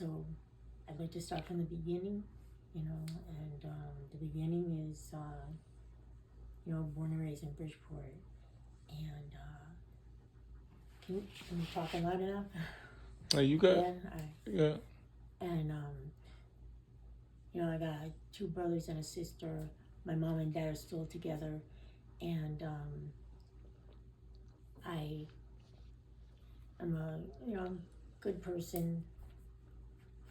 So I'd like to start from the beginning, and the beginning is, born and raised in Bridgeport, and can you talk loud enough? Oh, you got Yeah, yeah. and I got 2 brothers and a sister. My mom and dad are still together, and I'm a good person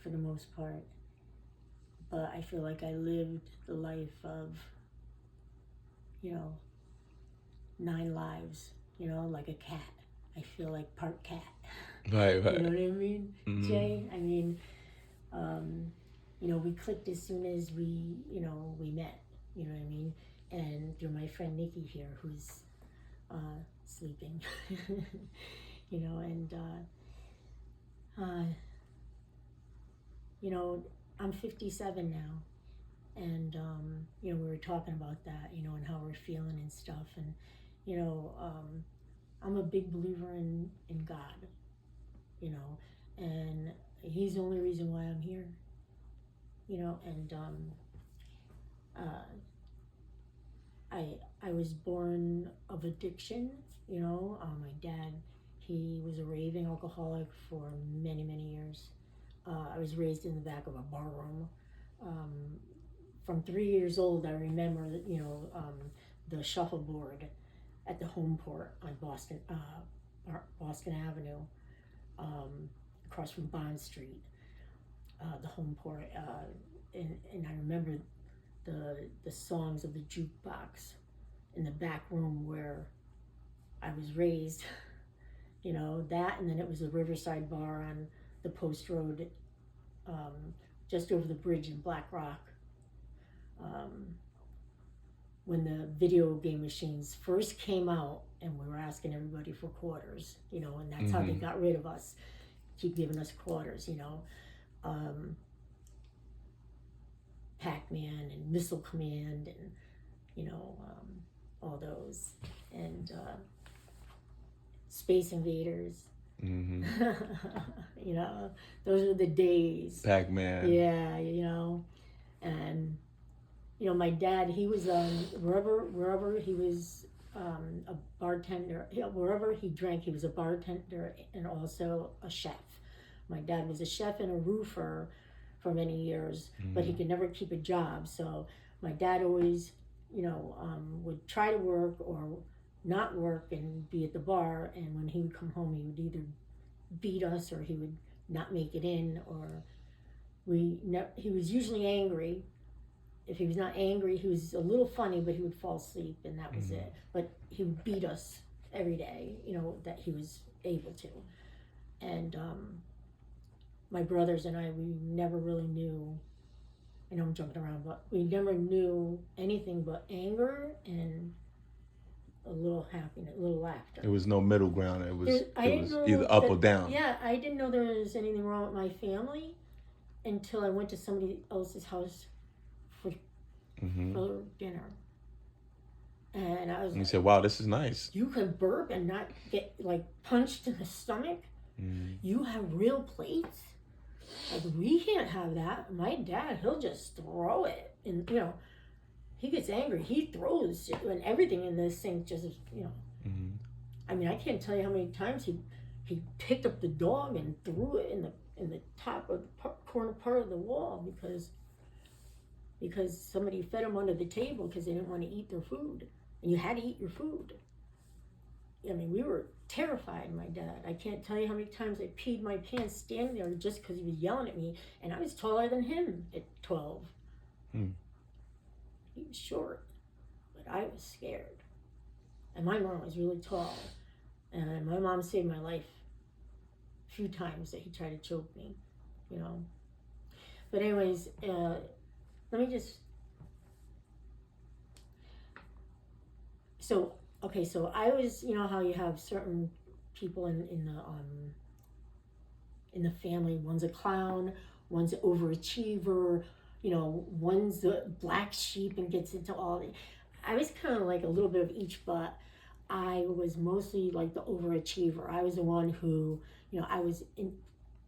for the most part, but I feel like I lived the life of 9 lives, like a cat. I feel like part cat. Right, You right. know what I mean, Mhm. Jay? I mean, we clicked as soon as we met. You know what I mean? And through my friend Nikki here, who's sleeping. And I'm 57 now, and we were talking about that, and how we're feeling and stuff, and I'm a big believer in God, and He's the only reason why I'm here, and uh, I was born of addiction. My dad, he was a raving alcoholic for many, many years. I was raised in the back of a bar room. Um, from 3 years old, I remember that, the shuffleboard at the home port on Boston Avenue, um, across from Bond Street, the home port, and I remember the songs of the jukebox in the back room where I was raised. That, and then it was the Riverside Bar on the Post Road, just over the bridge in Black Rock. When the video game machines first came out, and we were asking everybody for quarters, and that's how they got rid of us. Keep giving us quarters, Pac-Man and Missile Command, and all those, and Space Invaders. Mm-hmm. Those were the days. Pac-Man. Yeah, and my dad, he was wherever he was, a bartender. Wherever he drank, he was a bartender and also a chef. My dad was a chef and a roofer for many years, but he could never keep a job. So my dad always, would try to work or not work and be at the bar. And when he would come home, he would either beat us, or he would not make it in, or he was usually angry. If he was not angry, he was a little funny, but he would fall asleep, and that was it. But he would beat us every day, that he was able to. And my brothers and I, we never really knew, I know I'm jumping around, but we never knew anything but anger and a little happiness, a little laughter. There was no middle ground. It was know either up or down. Yeah, I didn't know there was anything wrong with my family until I went to somebody else's house for dinner. And I was You said, wow, this is nice. You can burp and not get punched in the stomach? You have real plates? We can't have that. My dad, he'll just throw it. And, he gets angry. He throws it, and everything in this sink just, I mean, I can't tell you how many times he picked up the dog and threw it in the top of the corner part of the wall because somebody fed them under the table because they didn't want to eat their food. And you had to eat your food. I mean, we were terrified, my dad. I can't tell you how many times I peed my pants standing there just because he was yelling at me. And I was taller than him at 12. He was short, but I was scared. And my mom was really tall. And my mom saved my life a few times that he tried to choke me, But anyways, let me just... So I was, how you have certain people in the family. One's a clown, one's an overachiever, one's the black sheep and gets into all the... I was kind of like a little bit of each, but I was mostly like the overachiever. I was the one who, I was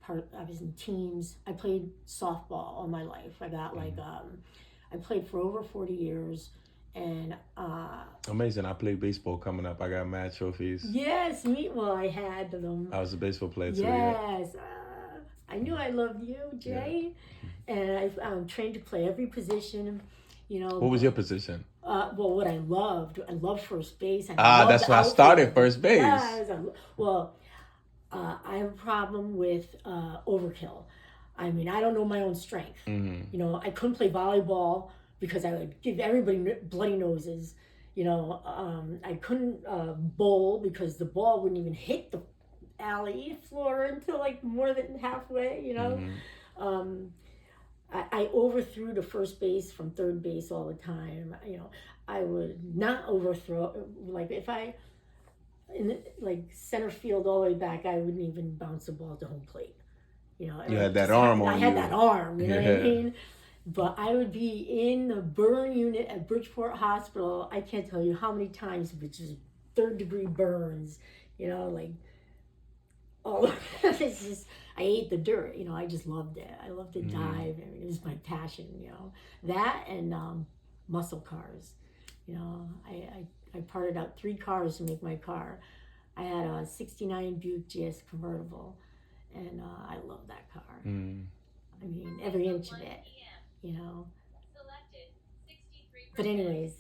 I was in teams. I played softball all my life. I got like I played for over 40 years, and amazing. I played baseball coming up. I got mad trophies. yes, I had them. I was a baseball player too. Yes, I knew I loved you, Jay, and I'm trained to play every position. You know. What was your position? Well, what I loved first base. That's why I started first base. Yes, I have a problem with overkill. I mean, I don't know my own strength. Mm-hmm. You know, I couldn't play volleyball because I would give everybody bloody noses. You know, I couldn't bowl because the ball wouldn't even hit the alley floor until like more than halfway. You know, I overthrew to first base from third base all the time. You know, I would not overthrow. Like if I in like center field all the way back, I wouldn't even bounce the ball to home plate. You know, you had that arm on you. I had that arm. You know what I mean? But I would be in the burn unit at Bridgeport Hospital. I can't tell you how many times, which is 3rd-degree burns. You know, like oh, it's just I ate the dirt. You know, I just loved it. I loved to dive. I mean, it was my passion. You know, that and muscle cars. You know, I parted out 3 cars to make my car. I had a '69 Buick GS convertible, and I love that car. I mean, every inch of it. You know. But anyways,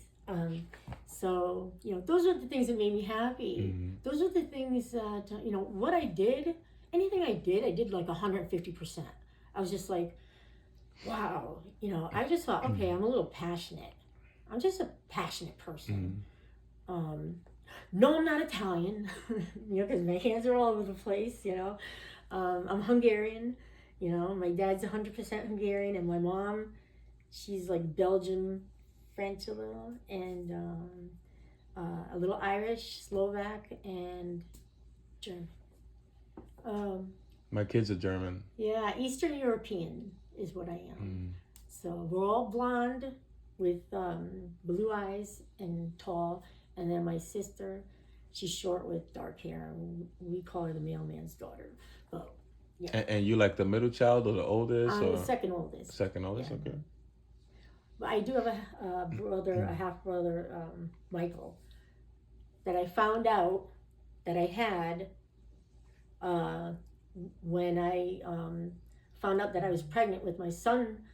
so you know, those are the things that made me happy. Those are the things that you know. What I did, anything I did like 150%. I was just like, wow. You know, I just thought, okay, I'm a little passionate. I'm just a passionate person. No, I'm not Italian, you know, because my hands are all over the place, you know. I'm Hungarian, you know. My dad's 100% Hungarian, and my mom, she's like Belgian, French a little, and a little Irish, Slovak, and German. My kids are German. Yeah, Eastern European is what I am. So we're all blonde with blue eyes and tall. And then my sister, she's short with dark hair. We call her the mailman's daughter. But yeah. And you like the middle child or the oldest? I'm or? the second oldest. Second oldest, yeah. Okay. But I do have a brother, a half brother, Michael, that I found out that I had when I found out that I was pregnant with my son.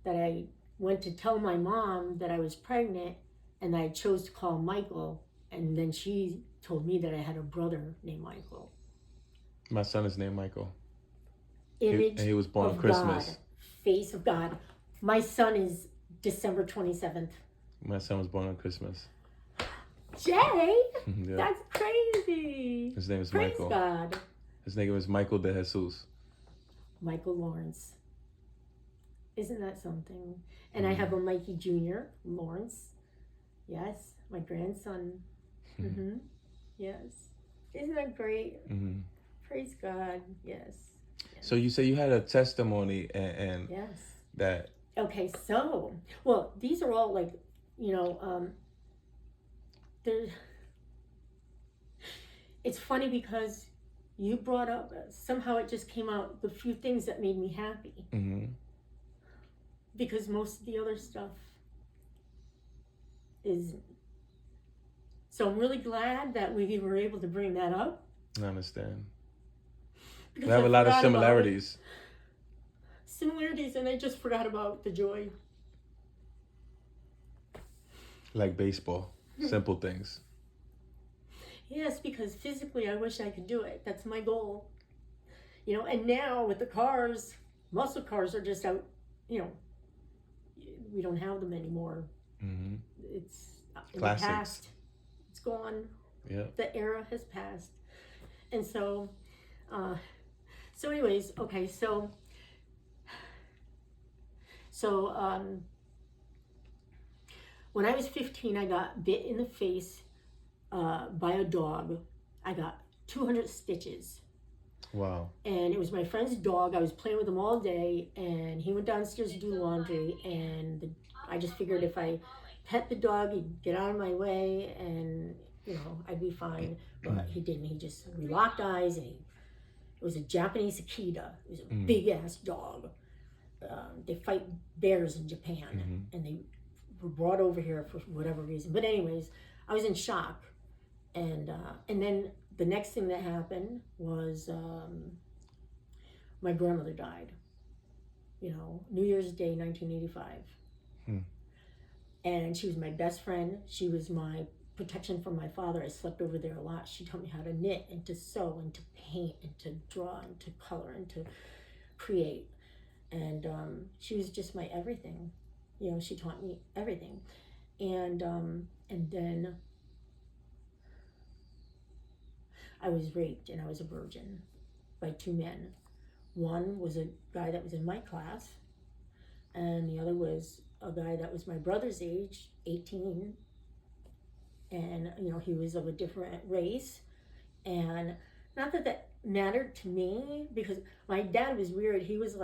That I went to tell my mom that I was pregnant. And I chose to call Michael, and then she told me that I had a brother named Michael. My son is named Michael. Image and he was born on Christmas. God, face of God. My son is December 27th. My son was born on Christmas. Jay, yeah. That's crazy. His name is Praise Michael. God. His name is Michael de Jesus. Michael Lawrence. Isn't that something? And I have a Mikey Jr., Lawrence. Yes, my grandson. Yes. Isn't that great? Praise God. Yes. So you say you had a testimony and yes. That. Okay, so, well, these are all like, you know, it's funny because you brought up, somehow it just came out, the few things that made me happy. Because most of the other stuff is. So I'm really glad that we were able to bring that up. I understand. Because we have a lot of similarities. Similarities, and I just forgot about the joy. Like baseball. Simple things. Yes, because physically I wish I could do it. That's my goal. You know, and now with the cars, muscle cars are just out, you know, we don't have them anymore. It's in the past. It's gone. Yeah. The era has passed. And so, anyways, okay, so when I was 15, I got bit in the face by a dog. I got 200 stitches. Wow. And it was my friend's dog. I was playing with him all day, and he went downstairs to do laundry, and I just figured if I pet the dog, he'd get out of my way, and, you know, I'd be fine. But he didn't. We locked eyes, and It was a Japanese Akita. It was a Mm. big ass dog. They fight bears in Japan, Mm-hmm. and they were brought over here for whatever reason. But anyways, I was in shock, and then the next thing that happened was my grandmother died. New Year's Day, 1985. And she was my best friend. She was my protection from my father. I slept over there a lot. She taught me how to knit and to sew and to paint and to draw and to color and to create. And she was just my everything. She taught me everything. And then I was raped, and I was a virgin by 2 men. One was a guy that was in my class, and the other was a guy that was my brother's age, 18. And, he was of a different race. And not that that mattered to me, because my dad was weird. He was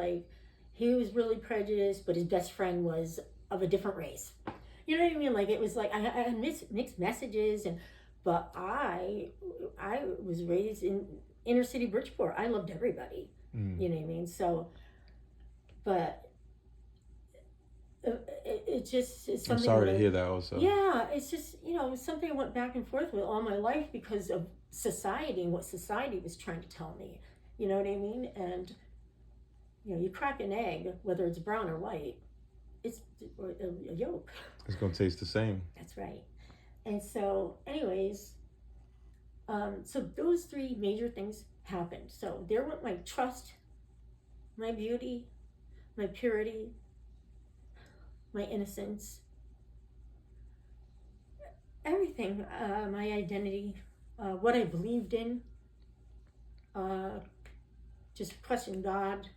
really prejudiced, but his best friend was of a different race. You know what I mean? Like, it was like, I had mixed messages, but I was raised in inner city Bridgeport. I loved everybody. You know what I mean? So, but it's something. I'm sorry to hear that also. Yeah, it's just, it's something I went back and forth with all my life because of society and what society was trying to tell me. You know what I mean? And, you crack an egg, whether it's brown or white, it's a yolk. It's going to taste the same. That's right. And so, anyways, so those 3 major things happened. So there went my trust, my beauty, my purity, my innocence, everything, my identity, what I believed in, just questioned God.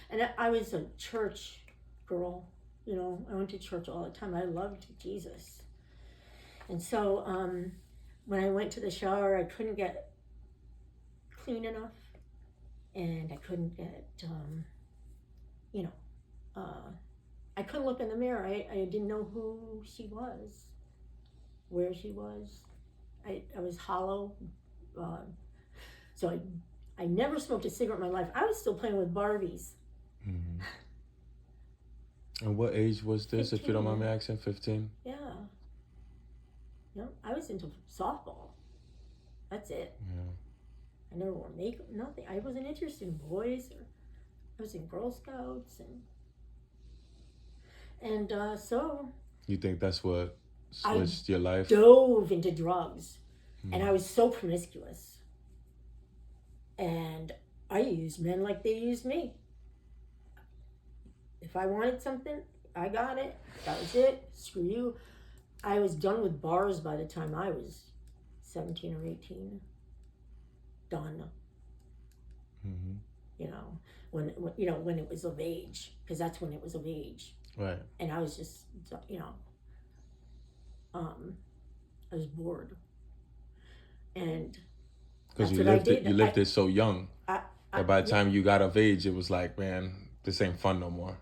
And I was a church girl, I went to church all the time. I loved Jesus. And so when I went to the shower, I couldn't get clean enough, and I couldn't get, I couldn't look in the mirror. I didn't know who she was, where she was. I was hollow. So I never smoked a cigarette in my life. I was still playing with Barbies. Mm-hmm. And what age was this, 15. If you don't mind me asking? 15? Yeah. I was into softball. That's it. Yeah. I never wore makeup, nothing. I wasn't interested in boys. I was in Girl Scouts, and so. You think that's what switched your life? Dove into drugs, and I was so promiscuous. And I used men like they used me. If I wanted something, I got it. That was it. Screw you. I was done with bars by the time I was 17 or 18. Done. Mm-hmm. When it was of age, because that's when it was of age. Right. And I was just, I was bored. And because you lived it so young. That by the time you got of age, it was like, man, this ain't fun no more.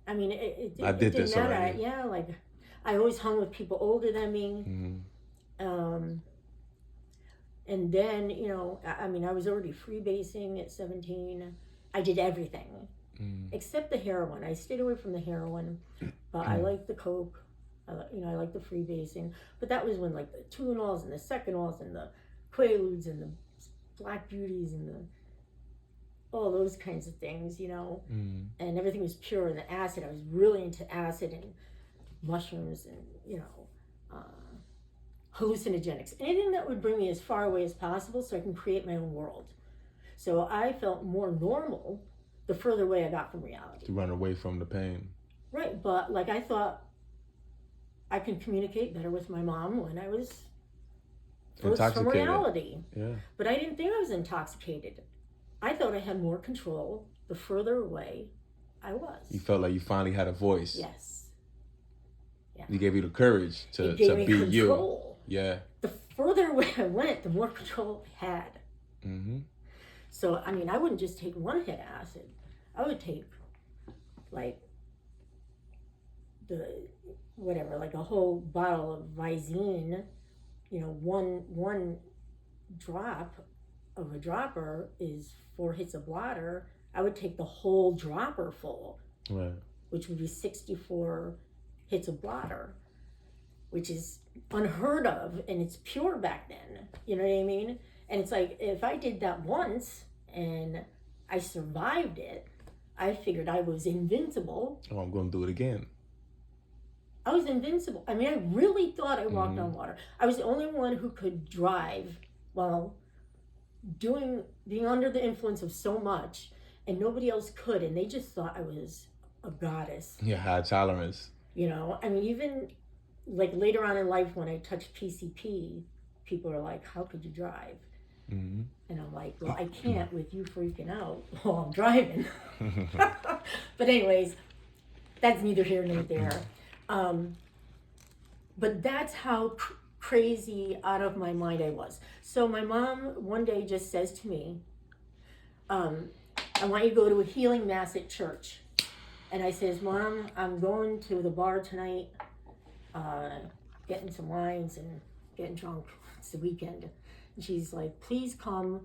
I mean, it did didn't this matter. already. Yeah, like I always hung with people older than me. Mm-hmm. And then, I was already freebasing at 17. I did everything except the heroin. I stayed away from the heroin, but I liked the coke. I liked the freebasing. But that was when like the Tunals and the Seconals and the Quaaludes and the Black Beauties and all those kinds of things, and everything was pure. And the acid, I was really into acid and mushrooms and, hallucinogenics. Anything that would bring me as far away as possible so I can create my own world. So I felt more normal the further away I got from reality. To run away from the pain. Right, but like I thought I could communicate better with my mom when I was furthest from reality. Yeah. But I didn't think I was intoxicated. I thought I had more control the further away I was. You felt like you finally had a voice. Yes. Yeah. It gave you the courage to be control. You. Yeah. The further away I went, the more control I had. Mm-hmm. So, I wouldn't just take one hit of acid. I would take, like, a whole bottle of Visine, one drop of a dropper is 4 hits of bladder, I would take the whole dropper full, right, which would be 64 hits of bladder, which is unheard of, and it's pure back then. You know what I mean? And it's like, if I did that once and I survived it, I figured I was invincible. Oh, I'm going to do it again. I was invincible. I mean, I really thought I walked on water. I was the only one who could drive while being under the influence of so much, and nobody else could, and they just thought I was a goddess. Yeah, high tolerance. You know, I mean, even like later on in life when I touched PCP, people are like, how could you drive? Mm-hmm. And I'm like, well, I can't with you freaking out while I'm driving. But anyways, that's neither here nor there. But that's how crazy out of my mind I was. So my mom one day just says to me, I want you to go to a healing mass at church. And I says, Mom, I'm going to the bar tonight, getting some wines and getting drunk. It's the weekend. And she's like, please come.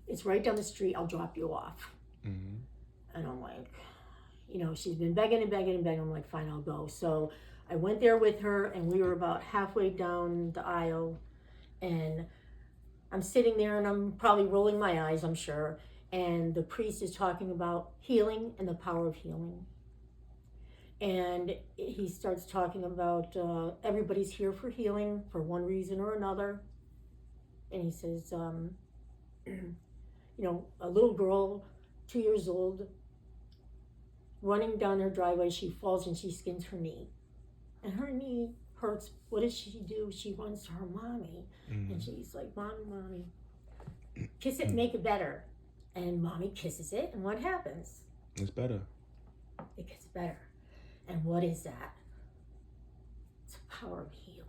It's right down the street. I'll drop you off. Mm-hmm. And I'm like, you know, she's been begging and begging and begging. I'm like, fine, I'll go. So I went there with her, and we were about halfway down the aisle. And I'm sitting there, and I'm probably rolling my eyes, I'm sure. And the priest is talking about healing and the power of healing. And he starts talking about everybody's here for healing for one reason or another. And he says, you know, a little girl, 2 years old, running down her driveway, she falls and she skins her knee. And her knee hurts. What does she do? She runs to her mommy. Mm-hmm. And she's like, Mommy, kiss it, make it better. And Mommy kisses it, and what happens? It's better. It gets better. And what is that? It's the power of healing.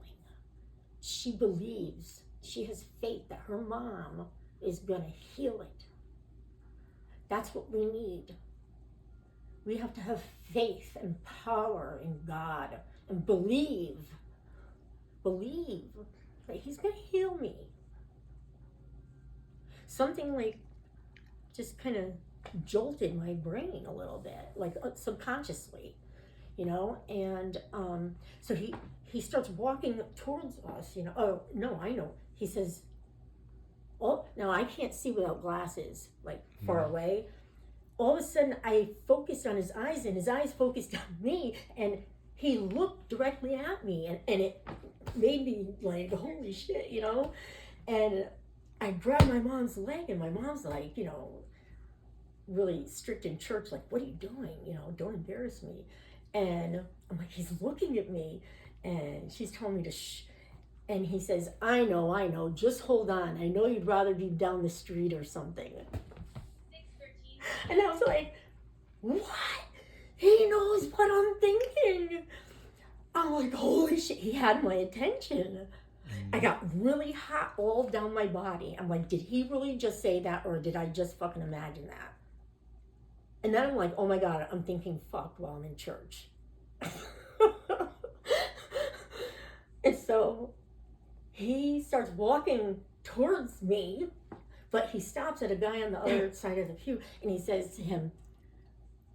She believes, she has faith that her mom is going to heal it. That's what we need. We have to have faith and power in God and believe that he's going to heal me. Something like just kind of jolted my brain a little bit, like subconsciously, you know. And so he starts walking towards us, you know. Oh no, I know. He says, oh, now I can't see without glasses, like far away. All of a sudden I focused on his eyes, and his eyes focused on me, and he looked directly at me, and it made me like, holy shit, you know. And I grabbed my mom's leg, and my mom's like, you know, really strict in church, like, what are you doing? You know, don't embarrass me. And I'm like, he's looking at me, and she's telling me to shh. And he says, I know, just hold on. I know you'd rather be down the street or something. And I was like, what? He knows what I'm thinking. I'm like, holy shit, he had my attention. I got really hot all down my body. I'm like, did he really just say that, or did I just fucking imagine that? And then I'm like, oh my God, I'm thinking fuck while I'm in church. And so he starts walking towards me, but he stops at a guy on the other side of the pew, and he says to him,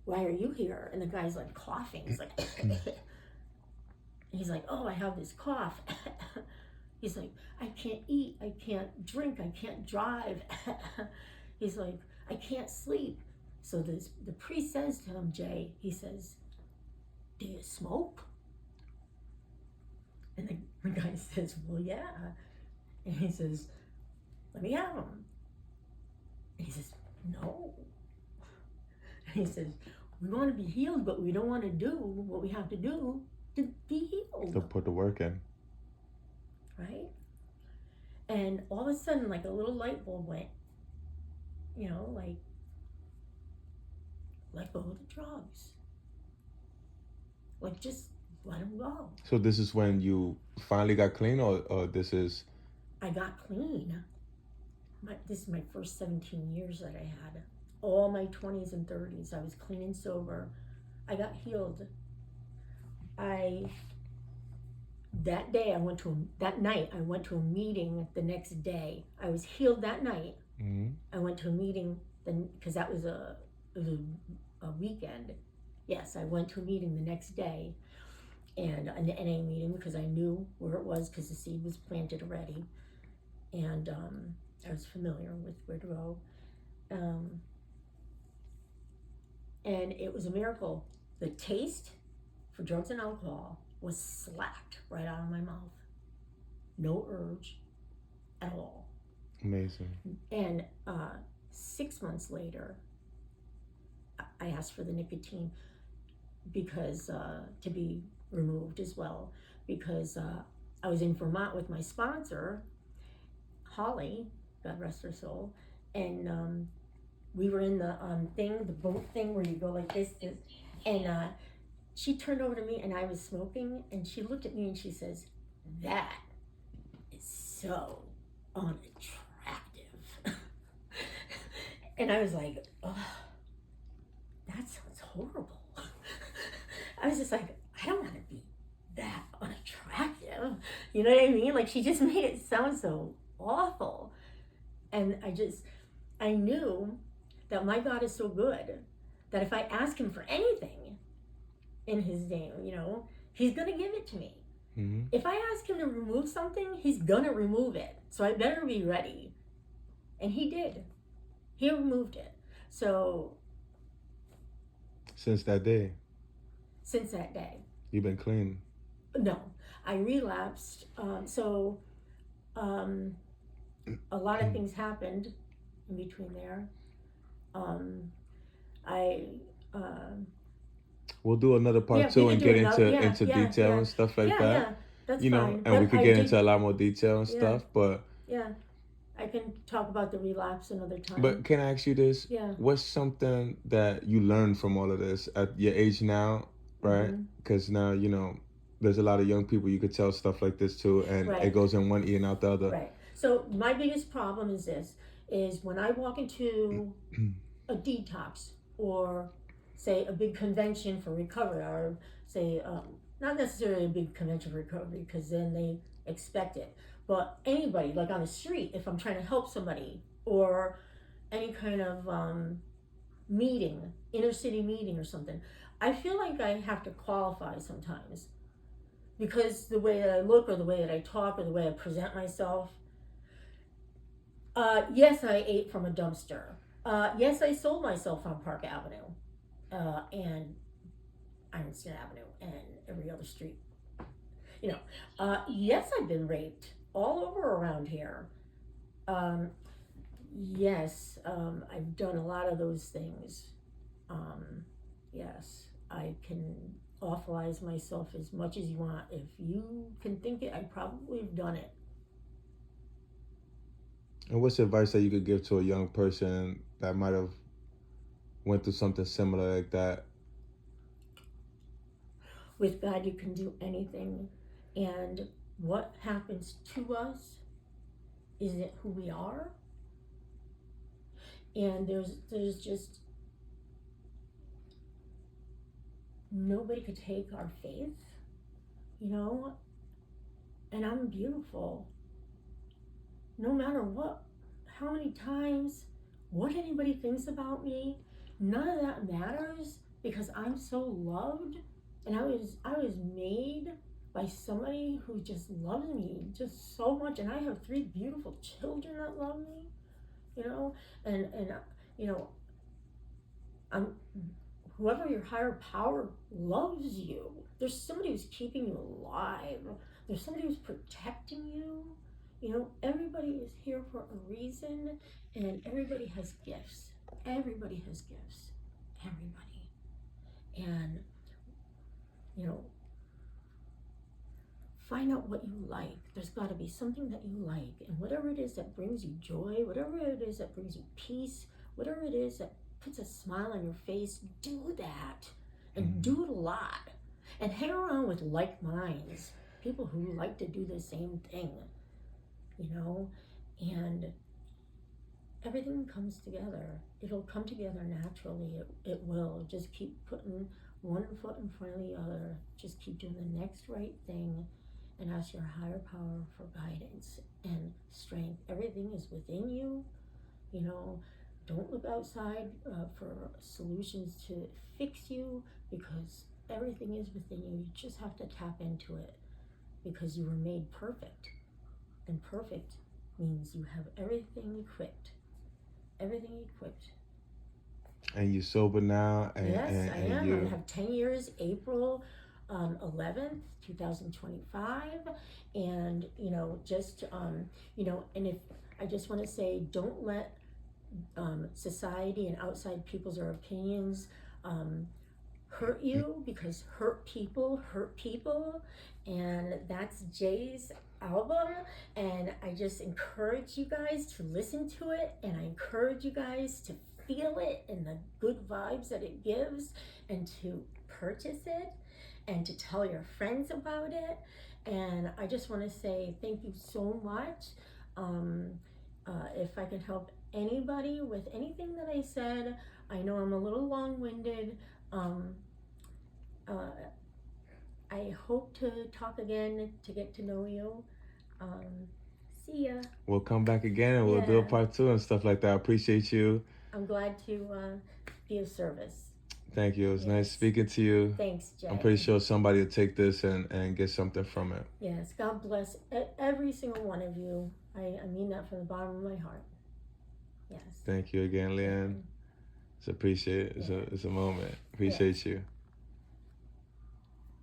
why are you here? And the guy's like coughing. He's like, he's like, oh, I have this cough. He's like, I can't eat, I can't drink, I can't drive. He's like, I can't sleep. So the priest says to him, Jay, he says, do you smoke? And the guy says, well, yeah. And he says, let me have him. And he says, no. And he says, we want to be healed, but we don't want to do what we have to do to be healed. To put the work in. Right? And all of a sudden, like a little light bulb went, you know, like, let go of the drugs. Like, just let them go. So this is when you finally got clean, or this is? I got clean. This is my first 17 years that I had. All my 20s and 30s, I was clean and sober. I got healed. That night, I went to a meeting the next day. I was healed that night. Mm-hmm. I went to a meeting then because it was a weekend. Yes, I went to a meeting the next day, and an NA meeting because I knew where it was because the seed was planted already, and I was familiar with where to go. Um, and it was a miracle. The taste for drugs and alcohol was slapped right out of my mouth. No urge at all. Amazing. And 6 months later, I asked for the nicotine because to be removed as well, because I was in Vermont with my sponsor, Holly, God rest her soul, and we were in the the boat thing where you go like this, and she turned over to me and I was smoking, and she looked at me and she says, "That is so unattractive." And I was like, "Oh, that sounds horrible." I was just like, I don't want to be that unattractive. You know what I mean? Like, she just made it sound so awful. And I knew that my God is so good that if I ask him for anything in his name, he's going to give it to me. Mm-hmm. If I ask him to remove something, he's going to remove it. So I better be ready. And he did. He removed it. So. Since that day. You've been clean. No, I relapsed. A lot of things happened in between there. We'll do another part 2 and get into detail and stuff like that. Yeah, that's fine. And we could get into a lot more detail and stuff, but. Yeah, I can talk about the relapse another time. But can I ask you this? Yeah. What's something that you learned from all of this at your age now, right? Because now, there's a lot of young people you could tell stuff like this to, and it goes in one ear and out the other. Right. So my biggest problem is when I walk into a detox or say a big convention for recovery, or say not necessarily a big convention for recovery because then they expect it, but anybody, like on the street, if I'm trying to help somebody, or any kind of meeting, inner city meeting or something, I feel like I have to qualify sometimes because the way that I look or the way that I talk or the way I present myself. Yes, I ate from a dumpster. Yes, I sold myself on Park Avenue and Ironston Avenue and every other street. Yes, I've been raped all over around here. Yes, I've done a lot of those things. Yes, I can awfulize myself as much as you want. If you can think it, I probably have done it. And what's advice that you could give to a young person that might have went through something similar like that? With God, you can do anything. And what happens to us isn't who we are. And there's just nobody could take our faith, and I'm beautiful. No matter how many times, what anybody thinks about me, none of that matters because I'm so loved, and I was made by somebody who just loves me just so much, and I have 3 beautiful children that love me, and I'm whoever your higher power loves you. There's somebody who's keeping you alive. There's somebody who's protecting you. Everybody is here for a reason, and everybody has gifts. Everybody has gifts. Everybody. And, find out what you like. There's got to be something that you like. And whatever it is that brings you joy, whatever it is that brings you peace, whatever it is that puts a smile on your face, do that. And do it a lot. And hang around with like minds. People who like to do the same thing. And everything comes together. It'll come together naturally. It will. Just keep putting one foot in front of the other. Just keep doing the next right thing and ask your higher power for guidance and strength. Everything is within you. You know, don't look outside for solutions to fix you, because everything is within you. You just have to tap into it, because you were made perfect. And perfect means you have everything equipped. Everything equipped. And you're sober now. Yes, I am. You... I have 10 years, April 11th, 2025. And, just, and if I just want to say, don't let society and outside people's or opinions hurt you, because hurt people, and that's Jay's album. And I just encourage you guys to listen to it, and I encourage you guys to feel it and the good vibes that it gives, and to purchase it and to tell your friends about it. And I just want to say thank you so much. If I can help anybody with anything that I said, I know I'm a little long-winded. I hope to talk again, to get to know you. See ya. We'll come back again, and we'll do a part 2 and stuff like that. I appreciate you. I'm glad to be of service. Thank you. It was nice speaking to you. Thanks, Jay. I'm pretty sure somebody will take this and get something from it. Yes. God bless every single one of you. I mean that from the bottom of my heart. Yes. Thank you again, Leanne. It's appreciated. It's a moment. Appreciate you.